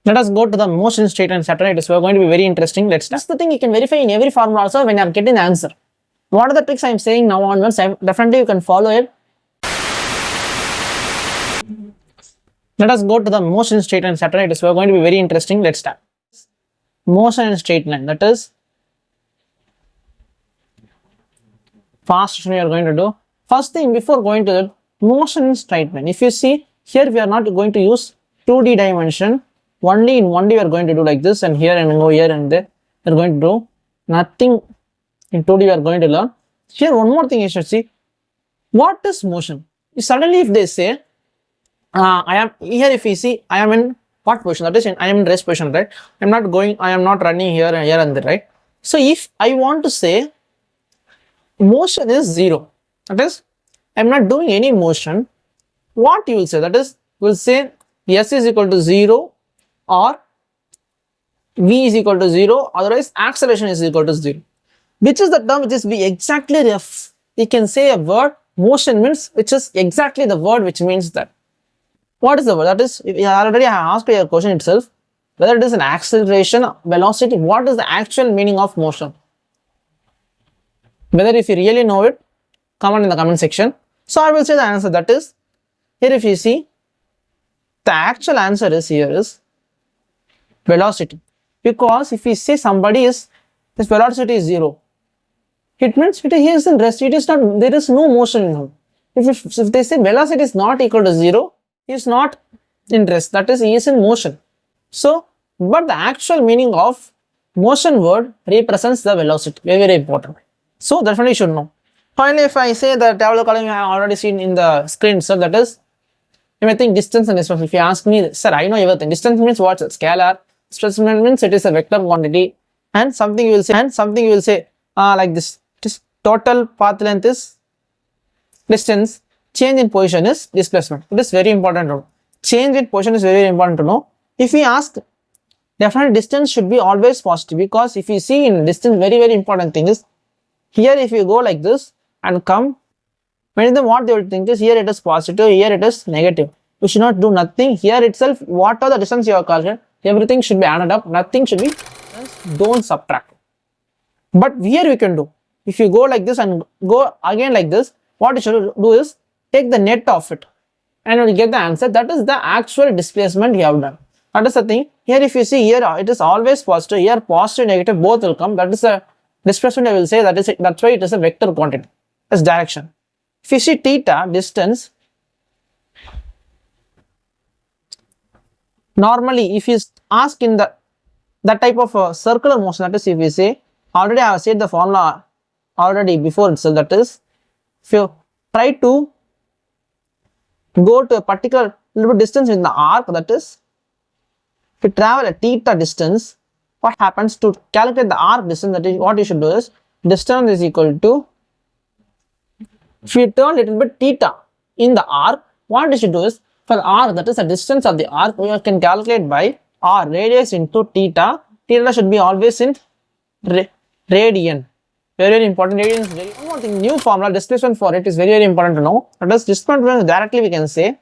Let us go to the motion state and chapter. It is going to be very interesting. Let's start. That's the thing you can verify in every formula also when you are getting the answer. What are the tricks I am saying now onwards? Definitely you can follow it. Let us go to the motion state and chapter. It is going to be very interesting. Let's start. Motion and straight line. That is fast we are going to do. First thing before going to the motion in straight line. If you see here, we are not going to use 2D dimension. Only in 1D we are going to do like this, and here and go here and there. We are going to do nothing in 2D. We are going to learn. Here one more thing you should see. What is motion? Suddenly if they say I am here, if you see I am in what position, that is I am in rest position, right? I am not going, I am not running here and there, right? So if I want to say motion is 0, that is I am not doing any motion, what you will say? That is you will say S is equal to 0 or V is equal to 0, otherwise acceleration is equal to 0. Which is the term which is we exactly ref. You can say a word motion means which is exactly the word which means that. What is the word? That is, already I asked your question itself, whether it is an acceleration, velocity, what is the actual meaning of motion? Whether if you really know it, comment in the comment section. So I will say the answer, that is, here if you see, the actual answer is here is velocity. Because if you say somebody is, this velocity is 0, it means he is in rest, it is not, there is no motion in him. If they say velocity is not equal to 0, he is not in rest, that is he is in motion. So, but the actual meaning of motion word represents the velocity, very important. So, definitely you should know. Finally, if I say the tabular column you have already seen in the screen, so that is, you may think distance and distance. If you ask me, sir, I know everything. Distance means what? Scalar. Displacement means it is a vector quantity. And something you will say, like this. This total path length is distance. Change in position is displacement. It is very important to know. Change in position is very important to know. If we ask, definitely distance should be always positive, because if you see in distance, very important thing is, here if you go like this and come, many of them what they will think is here it is positive, here it is negative. You should not do nothing. Here itself, what are the distance you have calculated, everything should be added up, nothing should be, don't subtract. But here we can do, if you go like this and go again like this, what you should do is take the net of it and you will get the answer. That is the actual displacement you have done. That is the thing. Here if you see here it is always positive, here positive negative both will come. That is the displacement I will say, that is it. That's why it is a vector quantity as direction. If you see theta, distance, normally if you ask in that type of a circular motion, that is if you say, already I have said the formula already before itself, that is if you try to go to a particular little bit distance in the arc, that is if you travel a theta distance, what happens to calculate the arc distance, that is what you should do is distance is equal to, if you turn little bit theta in the arc, what you should do is for the arc, that is the distance of the arc, you can calculate by r, radius into theta. Theta should be always in radian. Very important. Radian is very, one more thing, new formula, displacement for it is very important to know. That is displacement directly we can say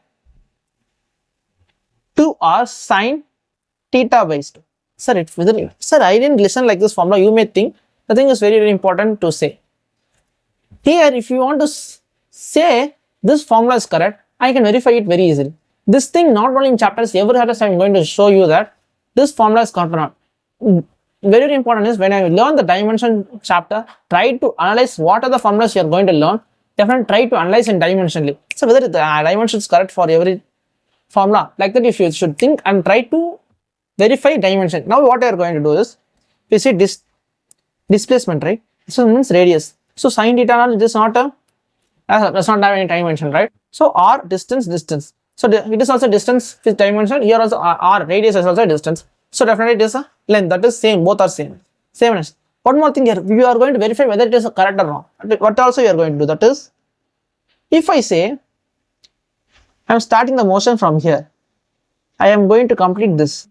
2r sine theta by 2. Sir, I didn't listen like this formula. You may think the thing is very important to say. Here, if you want to say this formula is correct, I can verify it very easily. This thing not only in chapters, every other time I am going to show you that this formula is correct or not. Very important is when I learn the dimension chapter, try to analyze what are the formulas you are going to learn. Definitely try to analyze in dimensionally. So whether the dimension is correct for every formula, like that if you should think and try to verify dimension. Now what we are going to do is, we see displacement, right? So means radius. So sine theta is not a, does not have any dimension, right? So r distance. So it is also distance with dimension. Here also r radius is also a distance. So definitely it is a length, that is same, both are same. Sameness. One more thing here, we are going to verify whether it is correct or wrong. What also you are going to do, that is, if I say I am starting the motion from here, I am going to complete this.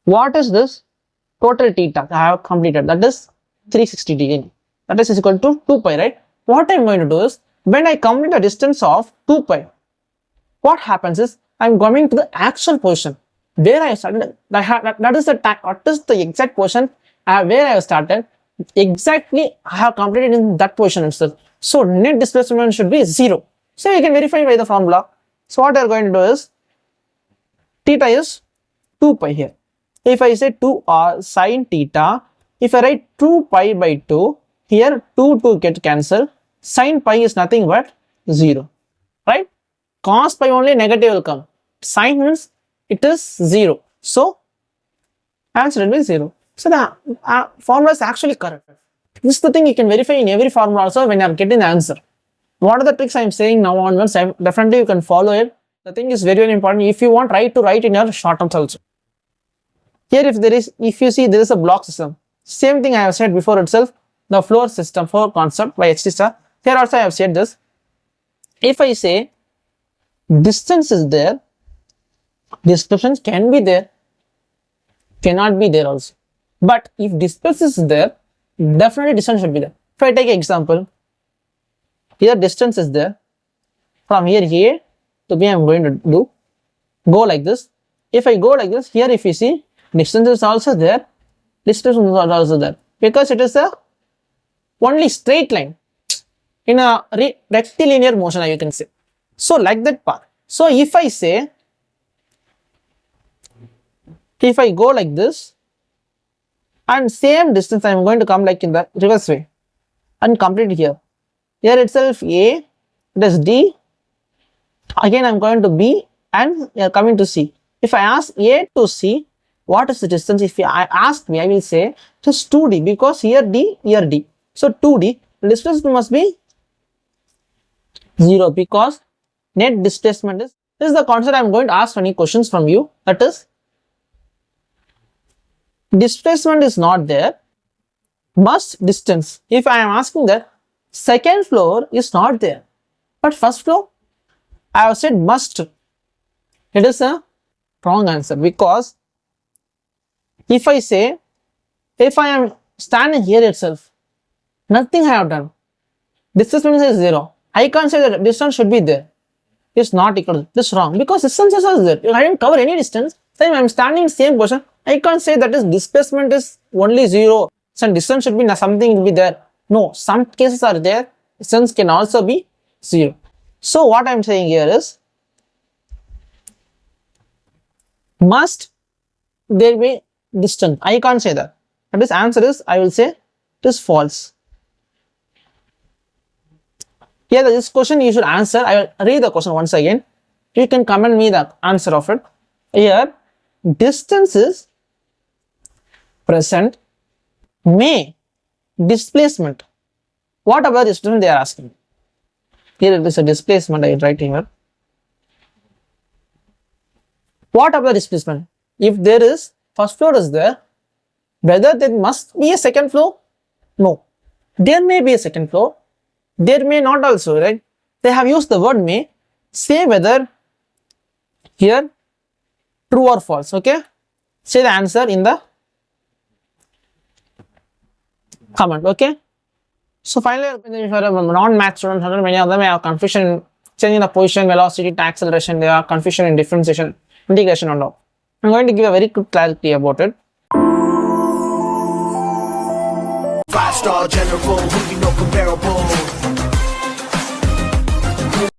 What is this? Total theta I have completed, that is 360 degree. That is equal to 2 pi, right? What I am going to do is, when I complete the distance of 2 pi, what happens is, I am going to the actual position. where I started. That is the exact portion where I have started. Exactly, I have completed in that portion itself. So net displacement should be 0. So you can verify by the formula. So what we are going to do is, theta is 2 pi here. If I say 2r sine theta, if I write 2 pi by 2, here 2 get cancelled. Sine pi is nothing but 0, right? Cos pi only negative will come. Sine means it is 0. So answer will be 0. So the formula is actually correct. This is the thing you can verify in every formula also when you are getting the answer. What are the tricks I am saying now onwards? Definitely you can follow it. The thing is very, very important. If you want to write in your short terms also. Here if you see there is a block system. Same thing I have said before itself. The floor system, floor concept by HT star. Here also I have said this. If I say distance is there, displacement can be there, cannot be there also. But if distance is there, definitely distance should be there. If I take an example, here distance is there. From here A to B I am going to go like this. If I go like this, here if you see, distance is also there, distance is also there. Because it is a only straight line in a rectilinear motion, you can say. So like that part. So if I say, if I go like this and same distance I am going to come like in the reverse way and complete here. Here itself A, it is D, again I am going to B and we are coming to C. If I ask A to C, what is the distance? If I ask me, I will say it is 2D because here D, here D. So 2D, the distance must be 0 because net displacement is, this is the concept I am going to ask any questions from you, that is, displacement is not there, must distance. If I am asking that, second floor is not there, but first floor, I have said must. It is a wrong answer because if I say, if I am standing here itself, nothing I have done, displacement is 0. I can't say that distance should be there. It's not equal. This is wrong because distance is there. I didn't cover any distance. Same, I am standing in same position. I can't say that is displacement is only 0. Some distance should be something will be there. No, some cases are there. Distance can also be 0. So what I am saying here is, must there be distance? I can't say that. And this answer is, I will say it is false. Here this question you should answer. I will read the question once again. You can comment me the answer of it. Here distance is present, may displacement. What about distance they are asking? Here it is a displacement I am writing here. What about displacement? If there is first floor is there, whether there must be a second floor? No. There may be a second floor. There may not also, right? They have used the word may. Say whether here true or false. Okay. Say the answer in the comment. Okay. So finally, if you are a non-math student, many of them have confusion in changing the position, velocity, acceleration. They have confusion in differentiation, integration and all. I'm going to give a very good clarity about it. 5-star general, who you know comparable.